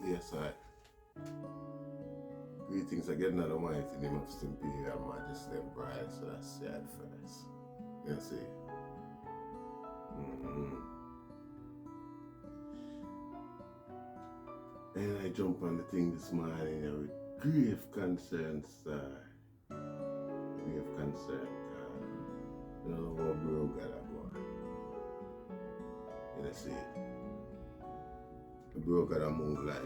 Yes, I. Greetings again in the mighty name of His Imperial Majesty Emperor Selassie I first. You see? And I jump on the thing this morning with grave concern, sir. Grave concern, you know how broke God I go. You see? The broke God I move like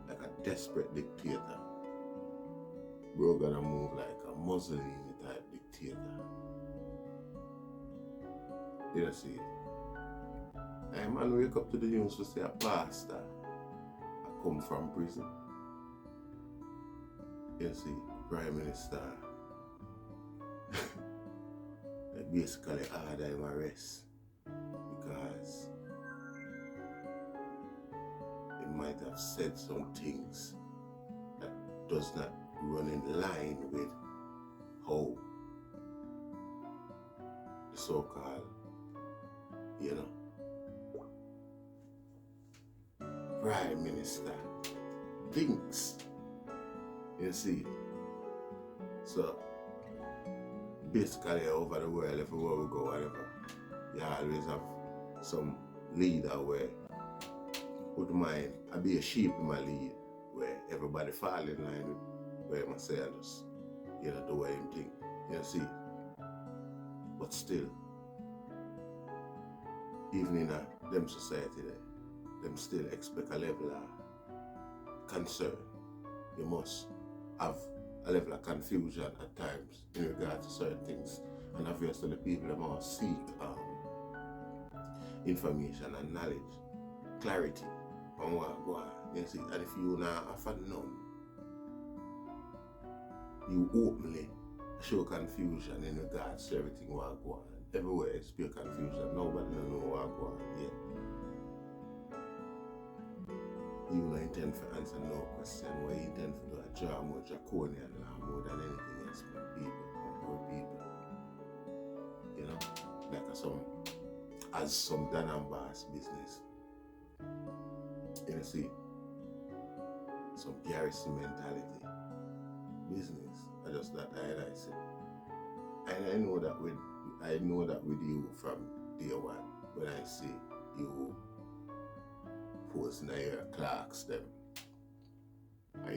a desperate dictator. Bro gonna move like a Mussolini type dictator. You see? I man wake up to the news to say a pastor I come from prison. You see, Prime Minister they basically order him arrest because he might have said some things that does not run in line with how the so-called, Prime Minister thinks. You see? So, basically over the world, everywhere we go, whatever, you always have some leader where would mind, I be a sheep in my lead, where everybody fall in line with where I say I just, do what him think. You see? But still, even in them society there, them still expect a level of concern. You must have a level of confusion at times in regard to certain things. And obviously the people that must seek information and knowledge, clarity on what go on. You see, and if you not have none, you openly show confusion in regards to everything what go on. Everywhere it's pure confusion. Nobody don't know what go on yet. You don't intend to answer no question. What you intend to do a draw more draconian law more than anything else from people, from poor people. Like some Dan and Bass business. You see, some garrison mentality business. I just that I say. And I know that with you from day one when I see you posting your clerks them. I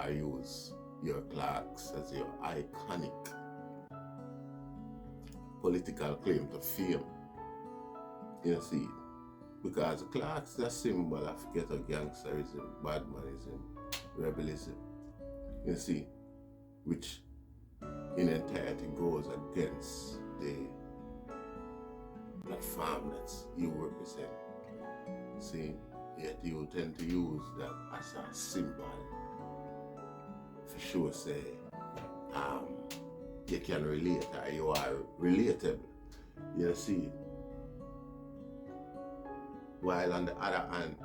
use your clerks as your iconic political claim to fame. You see, because the clerks are a symbol of ghetto gangsterism, badmanism, rebellism. You see, which in entirety goes against the platform that you represent. See, yet you tend to use that as a symbol. For sure say, you can relate or you are relatable. You see, while on the other hand,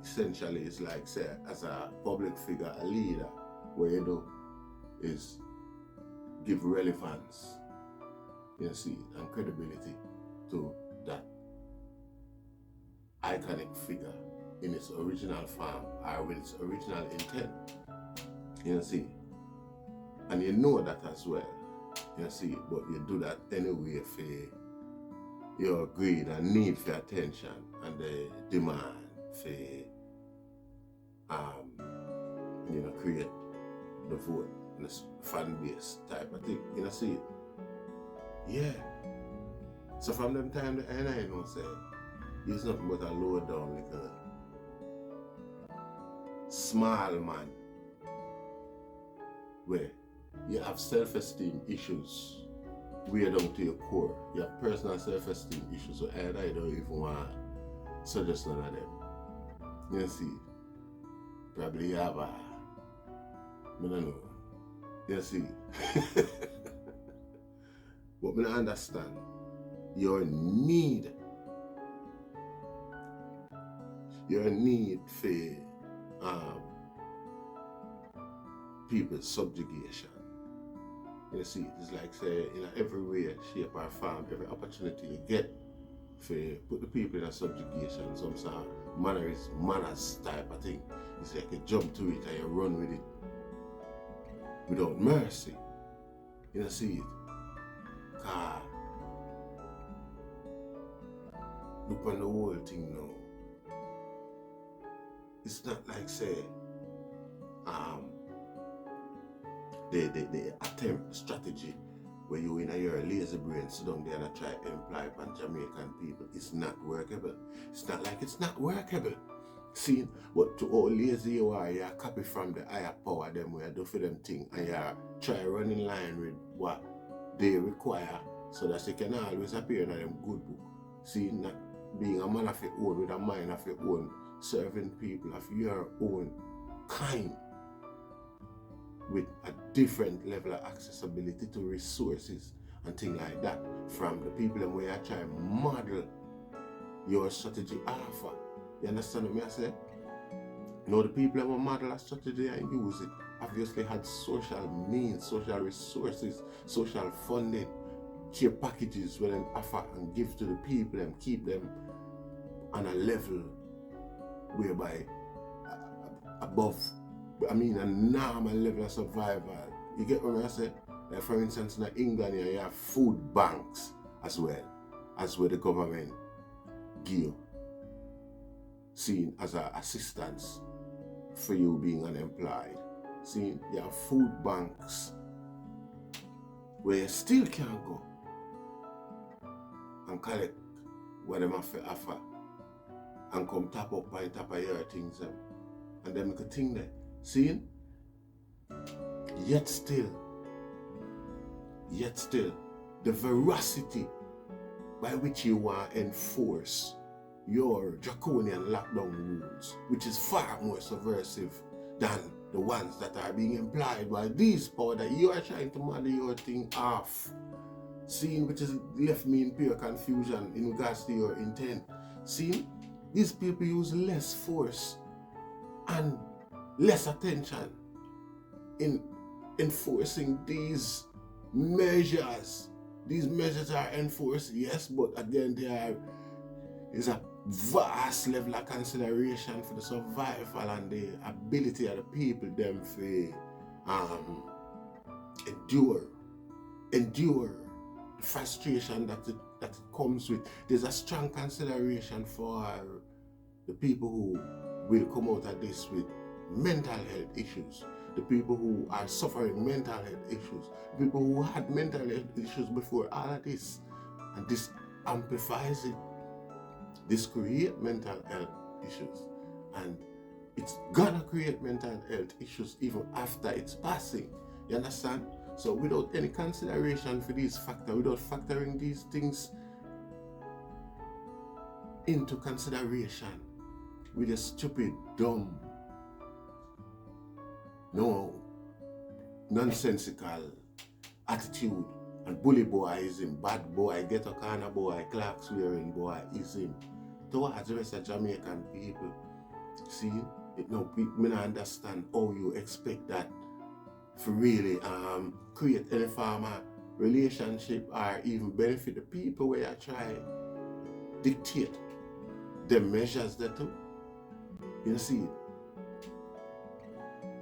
essentially it's like say as a public figure, a leader, what you do is give relevance, you see, and credibility to that iconic figure in its original form or with its original intent. You see, and you know that as well. You see, but you do that anyway for your greed and need for attention and the demand for create the vote and the fan base type of thing. You see, yeah. So from them time the I know say he's nothing but a low down little small man where you have self-esteem issues way down to your core. You have personal self-esteem issues, so I don't even want to suggest none of them. You see, probably you have I don't know. You see. But I understand your need for people's subjugation. You see, it's like say in every way, shape or form, every opportunity you get for put the people in a subjugation, some sort of manners type of thing. It's like you jump to it and you run with it without mercy. You know, see it? Car. Look on the whole thing now. It's not like say the attempt strategy where you in your lazy brain sit down there and try to imply upon Jamaican people. It's not workable. It's not like it's not workable. See, but to all lazy you are, you copy from the higher power them where do for them thing and you try run in line with what they require so that they can always appear in them good book. See, not being a man of your own with a mind of your own, serving people of your own kind with a different level of accessibility to resources and things like that from the people them where you try to model your strategy offer. You understand what I say? Now the people who model a strategy and use it obviously had social means, social resources, social funding, care packages where them offer and give to the people and keep them on a level whereby above, a normal level of survival. You get what I say? Like for instance, in England you have food banks as well, as where the government give seen as an assistance for you being unemployed. See, you have food banks where you still can go and collect what them have to offer and come tap up on top of your things and then make a thing there. See? Yet still, the veracity by which you want to enforce your draconian lockdown rules, which is far more subversive than the ones that are being implied by these power that you are trying to model your thing off. Seeing which has left me in pure confusion in regards to your intent. See, these people use less force and less attention in enforcing these measures. These measures are enforced, yes, but again, is a vast level of consideration for the survival and the ability of the people them to endure the frustration that it comes with. There's a strong consideration for the people who will come out of this with mental health issues, the people who are suffering mental health issues, the people who had mental health issues before all of this, and this amplifies it. This creates mental health issues, and it's gonna create mental health issues even after it's passing. You understand? So without any consideration for these factors, without factoring these things into consideration, with a stupid, dumb, nonsensical attitude and bully boyism, bad boy, ghetto kind of boy, clocks wearing boyism towards the rest of Jamaican people. See, me not understand how you expect that to really create any form of relationship or even benefit the people where you try dictate the measures that do. You see,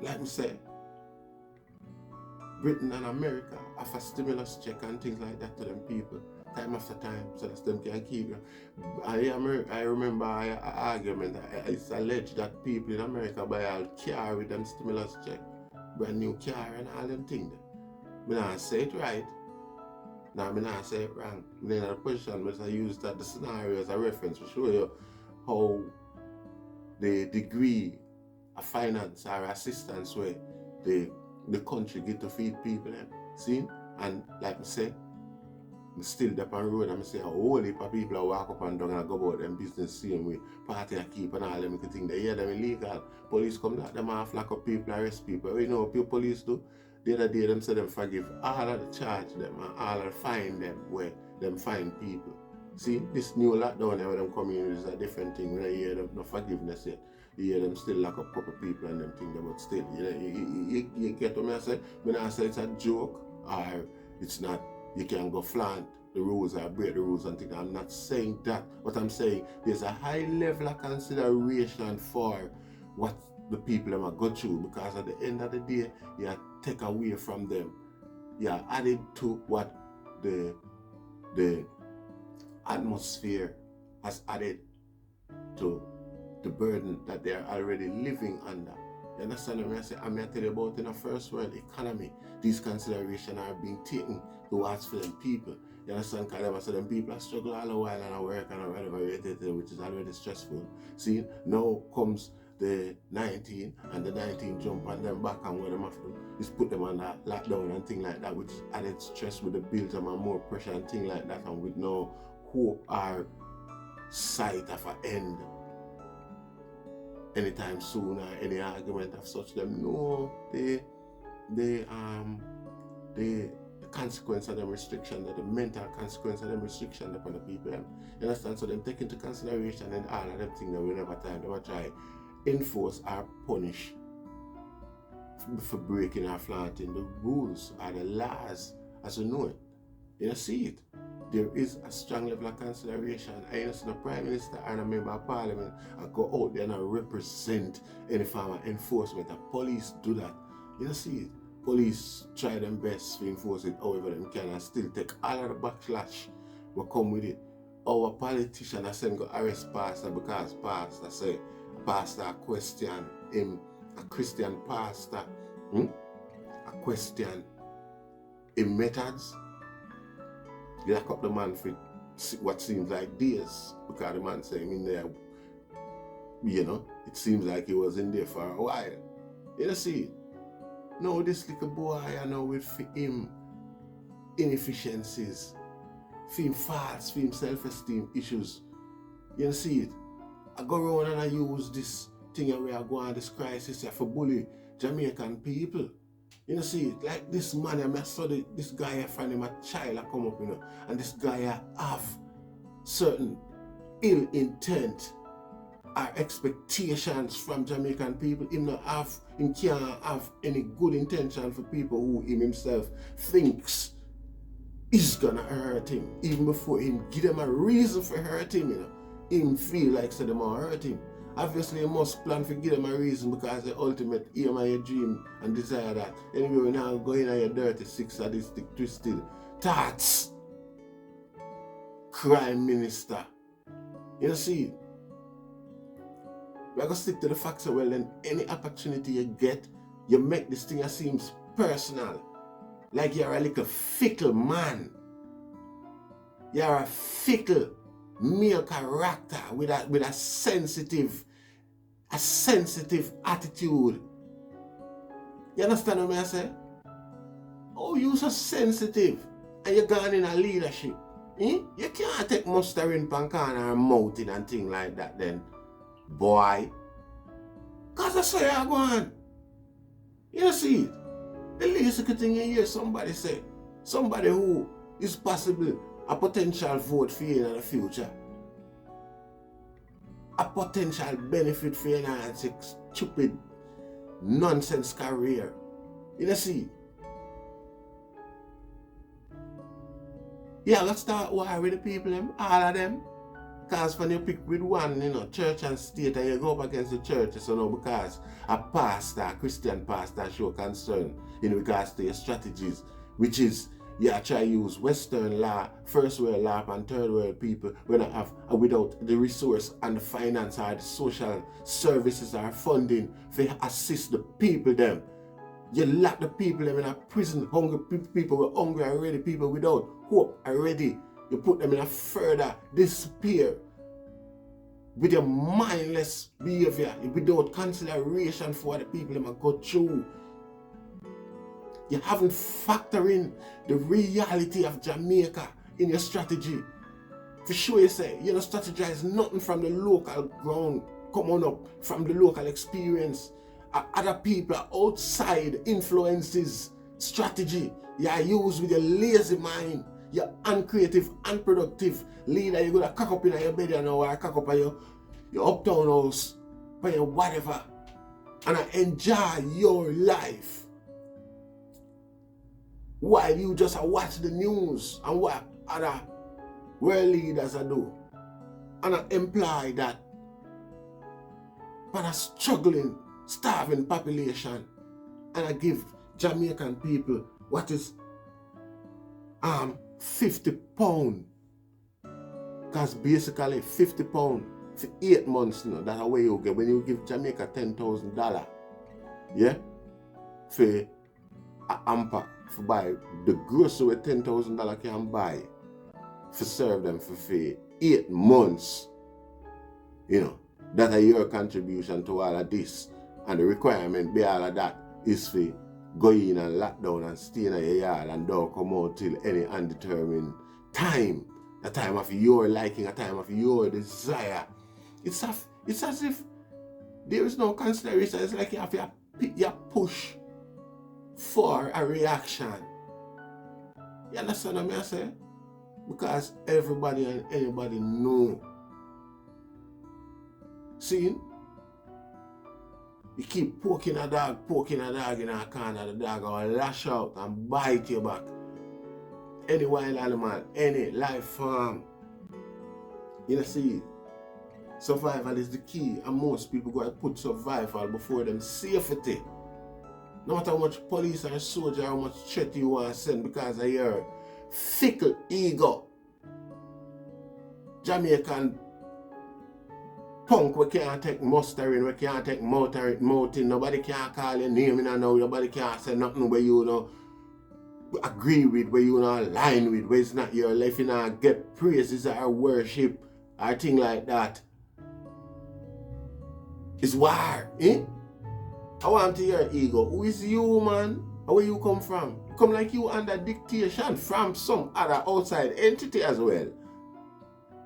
like me say, Britain and America offer stimulus check and things like that to them people time after time so that them can keep you. I remember an argument. It's alleged that people in America buy a car with them stimulus check, brand new car and all them things. I not say it right. Now I not say it wrong. I'm in a position where I use the scenario as a reference to show you how the degree of finance or assistance where the country get to feed people. See? And like I say, I'm still up on the road and I say a whole heap of people walk up and down and go about them business same way. Party a keep and all them things. They hear them illegal. Police come knock them off, lock up people, arrest people. You know what police do? The other day them say them forgive all of the charge them and all of the fine them where them fine people. See, this new lockdown where them come in is a different thing. When I hear them no forgiveness yet. You hear them still lock up couple people and them things, but still, you get what I say? When I say it's a joke or it's not, you can go flaunt the rules or break the rules and things. I'm not saying that. What I'm saying, there's a high level of consideration for what the people them are go through, because at the end of the day, you take away from them. You added to what the atmosphere has added to the burden that they are already living under. You understand what I say? I'm tell you about in a first world economy, these considerations are being taken towards for them people. You understand? Because them people are struggling all the while and I work and whatever, which is already stressful. See, now comes the 19 and the 19 jump on them back, and what them have to do is put them under lockdown and things like that, which added stress with the bills and more pressure and things like that, and with no hope or sight of an end anytime soon or any argument of such. Them know the consequence of them restriction, the mental consequence of them restriction upon the people. You understand? So them take into consideration and all of them things that we never time they will try enforce or punish for breaking or flaunting the rules or the laws as you know it. You see it. There is a strong level of consideration. I see the Prime Minister and a member of Parliament go out there and represent any form of enforcement. The police do that. You see it. Police try their best to enforce it however they can and still take all of the backlash will come with it. Our politicians are saying go arrest pastor because pastor say pastor question him, a Christian pastor a question him methods. They lock up the man for what seems like days because the man saying in there, you know, it seems like he was in there for a while. You see it? No, this little boy, I know, with for him inefficiencies, for him faults, for him self-esteem issues. You see it? I go around and I use this thing where I go on this crisis for bully Jamaican people. You see it? Like this man, I study this guy, I find him a child, I come up, you know, and this guy have certain ill intent or expectations from Jamaican people. Him can't have any good intention for people who him himself thinks is gonna hurt him. Even before him give them a reason for hurt him, you know. Him feel like so them will hurt him. Obviously, you must plan to give them a reason because the ultimate aim of your dream and desire that. Anyway, we now go in on your dirty, sick, sadistic, twisted thoughts. Crime minister. You see, we're going to stick to the facts of well, then any opportunity you get, you make this thing that seems personal. Like you're a little fickle man. You're a fickle male character with a sensitive attitude. You understand what I say? Oh, you're so sensitive and you're gone in a leadership. You can't take mustering pancana and mouthing and things like that then, boy. Because that's how you're going. You see it? The least thing you hear somebody say, somebody who is possibly a potential vote for you in the future, a potential benefit for you in a stupid nonsense career. You see? Yeah, let's start war with the people, all of them. Because when you pick with one, you know, church and state, and you go up against the church, so no, because a pastor, a Christian pastor, show concern in regards to your strategies, which is you try to use Western law, first world law, and third world people when I have without the resource and the finance or the social services or funding for assist the people them. You lock the people them in a prison, hungry people were hungry already, people without hope already. You put them in a further despair with your mindless behavior, without consideration for what the people them go through. You haven't factored in the reality of Jamaica in your strategy. For sure you say, you don't strategize nothing from the local ground, coming up from the local experience. Other people outside influences strategy. You use with your lazy mind, your uncreative, unproductive leader. You're gonna cock up in your bed or cock up at your uptown house, or your whatever, and enjoy your life while you just watch the news and other world leaders I do. And I imply that for a struggling, starving population, and I give Jamaican people what is £50. Because basically £50 for 8 months, you know, that's how you get when you give Jamaica $10,000. Yeah? For a hamper for buy the grocery with $10,000 can buy for serve them for 8 months. You know, that are your contribution to all of this. And the requirement be all of that is for go in and lock down and stay in your yard and don't come out till any undetermined time. A time of your liking, a time of your desire. It's as if there is no consideration. It's like you have to push for a reaction. You understand what I say? Because everybody and anybody know. See? You keep poking a dog in a corner, the dog will lash out and bite you back. Any wild animal, any life form. You know, see, survival is the key, and most people go to put survival before them safety. No matter how much police or soldier, how much threat you want to send because of your fickle ego. Jamaican punk, we can't take mustering, we can't take mounting, nobody can call your name in and now, nobody can say nothing where you know agree with, where you not align with, where it's not your life, you not get praises or worship or thing like that. It's war, eh? I want to hear ego. Who is you, man? Where you come from? You come like you under dictation from some other outside entity as well.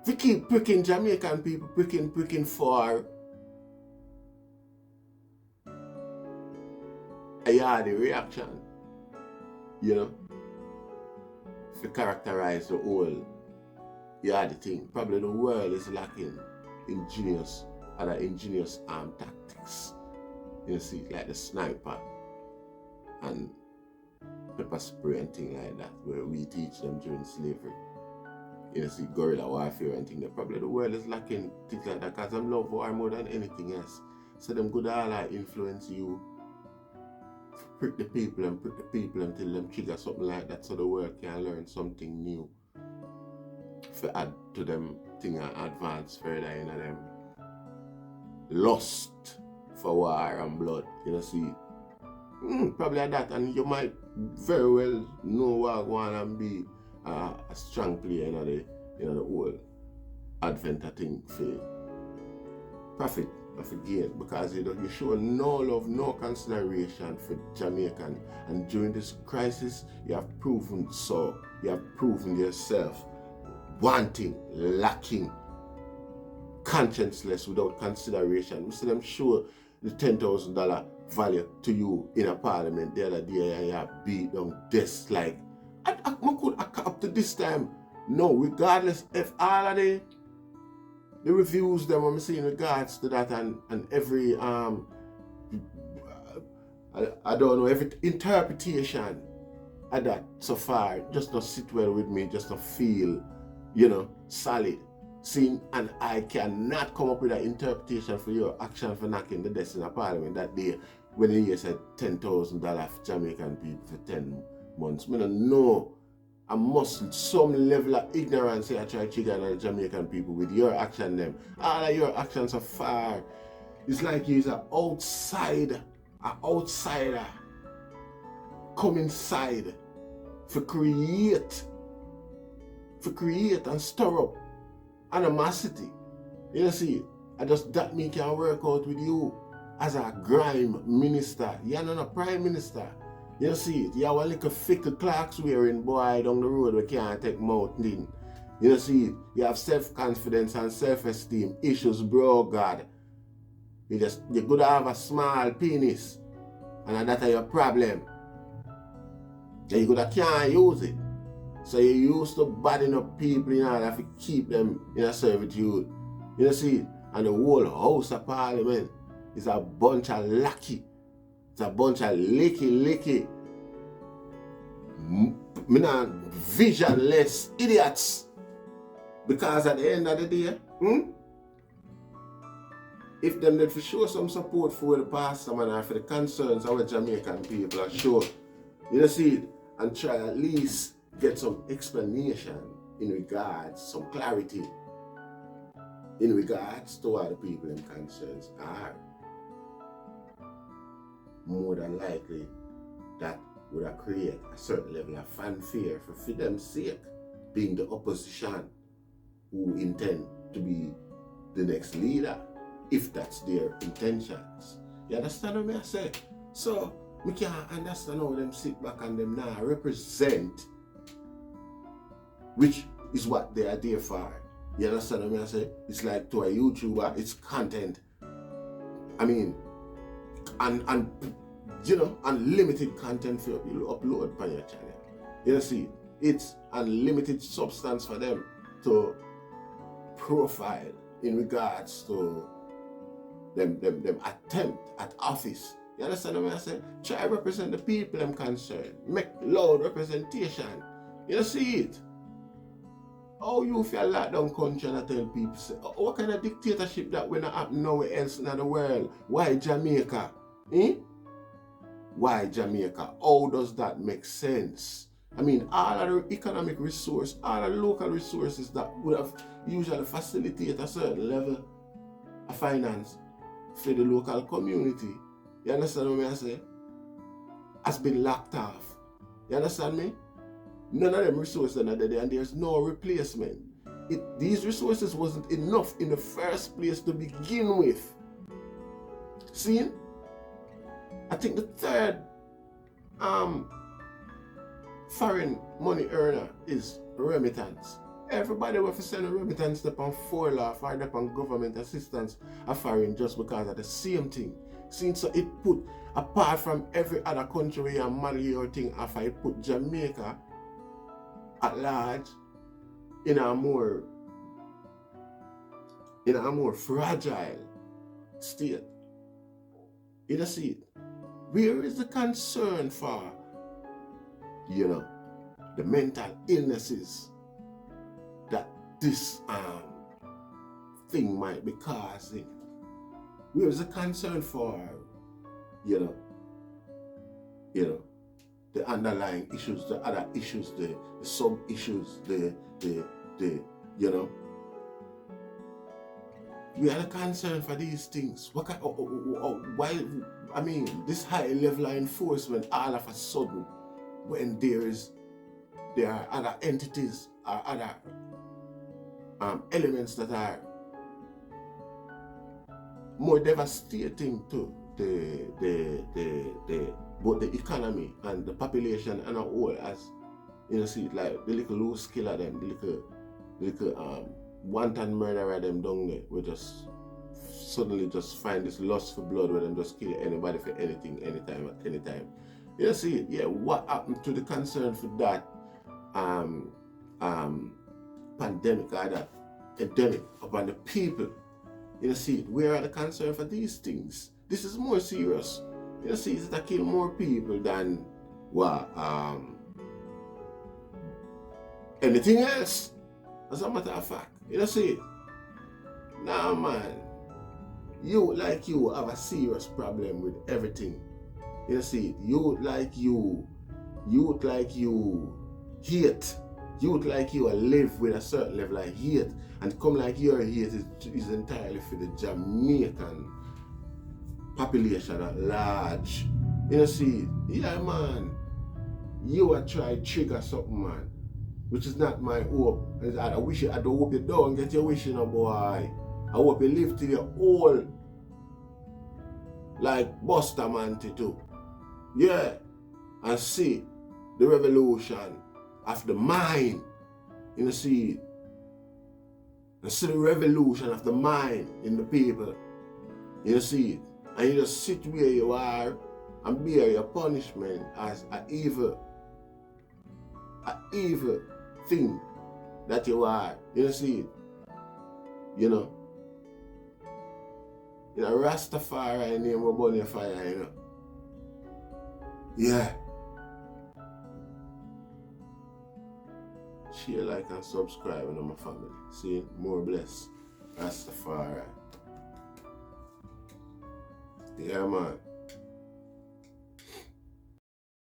We keep pricking Jamaican people, pricking for a yardy reaction. You know? To characterize the whole yardy thing. Probably the world is lacking other ingenious armed tactics. You see, like the sniper and pepper spray and thing like that, where we teach them during slavery. You see, guerrilla warfare and thing. Probably the world is lacking things like that because them love war more than anything else. So them good all influence you, prick the people until them trigger something like that so the world can learn something new. To add to them thing and advance further in them lust for war and blood, you know, see. Probably at that, and you might very well know what going and be a strong player in the whole advent thing for profit or for gain, because you show no love, no consideration for Jamaican, and during this crisis you have proven so. You have proven yourself wanting, lacking, conscienceless, without consideration. We see them show the $10,000 value to you in a parliament the other day and you have beat down this like I could up to this time. No, regardless if all of the reviews them I'm seeing in regards to that and every I don't know, every interpretation of that so far just not sit well with me, just not feel, you know, solid. Seeing, and I cannot come up with an interpretation for your action for knocking the desk in the parliament that day when you said $10,000 for Jamaican people for 10 months. I don't know. I must some level of ignorance here try to trigger the Jamaican people with your action them. All of your actions are far. It's like you're an outsider come inside to create and stir up animosity. You see, that me can work out with you as a grime minister. You're not a prime minister. You see it. You have a little fickle clocks wearing boy down the road we can't take mountain. You see it. You have self-confidence and self-esteem issues, bro, God. You could have a small penis and that's your problem. You can't use it. So you used to badding up people in order to keep them in a servitude. You see it? And the whole House of Parliament is a bunch of lackey. It's a bunch of licky me not visionless idiots. Because at the end of the day, if them did for sure some support for the pastor man or for the concerns of the Jamaican people are sure, you see it, and try at least get some explanation in regards, some clarity in regards to what the people in concerns are. More than likely, that would have created a certain level of fanfare for them sake, being the opposition who intend to be the next leader, if that's their intentions. You understand what I say? So, we can't understand how them sit back and them now represent, which is what they are there for. You understand what I say? It's like to a YouTuber, it's content. I mean, and you know, unlimited content for you to upload on your channel. You see, it's unlimited substance for them to profile in regards to them attempt at office. You understand what I say? Try to represent the people I'm concerned. Make loud representation. You see it? How you feel like down country and I tell people, say, what kind of dictatorship that will not happen nowhere else in the world? Why Jamaica? Why Jamaica? How does that make sense? I mean, all of the economic resource, all of the local resources that would have usually facilitate a certain level of finance for the local community, you understand what I say, has been locked off. You understand me? None of them resources are there and there's no replacement. These resources wasn't enough in the first place to begin with. See? I think the third foreign money earner is remittance. Everybody will send a remittance upon foreign law, find upon government assistance of foreign just because of the same thing. Since so it put, apart from every other country where you money or thing, after it put Jamaica at large in a more fragile state. You see it? Where is the concern for, the mental illnesses that this thing might be causing? Where is the concern for, the underlying issues, the other issues, the sub issues, we are concerned for these things. Why? I mean, this high level of enforcement all of a sudden, when there are other entities or other elements that are more devastating to both the economy and the population and a whole, as see, like the little loose killer them, the little wanton murderer them down there, we just suddenly just find this lust for blood where them just kill anybody for anything, anytime, at any time. You see, what happened to the concern for that pandemic or that endemic upon the people? You see, where are the concern for these things? This is more serious. You see, it's that kill more people than anything else. As a matter of fact, you see, nah man, you have a serious problem with everything. You see, you like you hate. You live with a certain level of hate, and come like your hate is entirely for the Jamaican population at large. You see, yeah man, you are trying to trigger something, man, which is not my hope. I don't hope you don't get your wish, boy. I hope you live till you're old, like Buster Manti too. Yeah, and see the revolution of the mind. You see, and see the revolution of the mind in the people. You see it, and you just sit where you are and bear your punishment as an evil thing that you are. You see it, Rastafari name will burn your fire, Yeah. share, like, and subscribe, and my family. See, more bless. Rastafari. Yeah, man.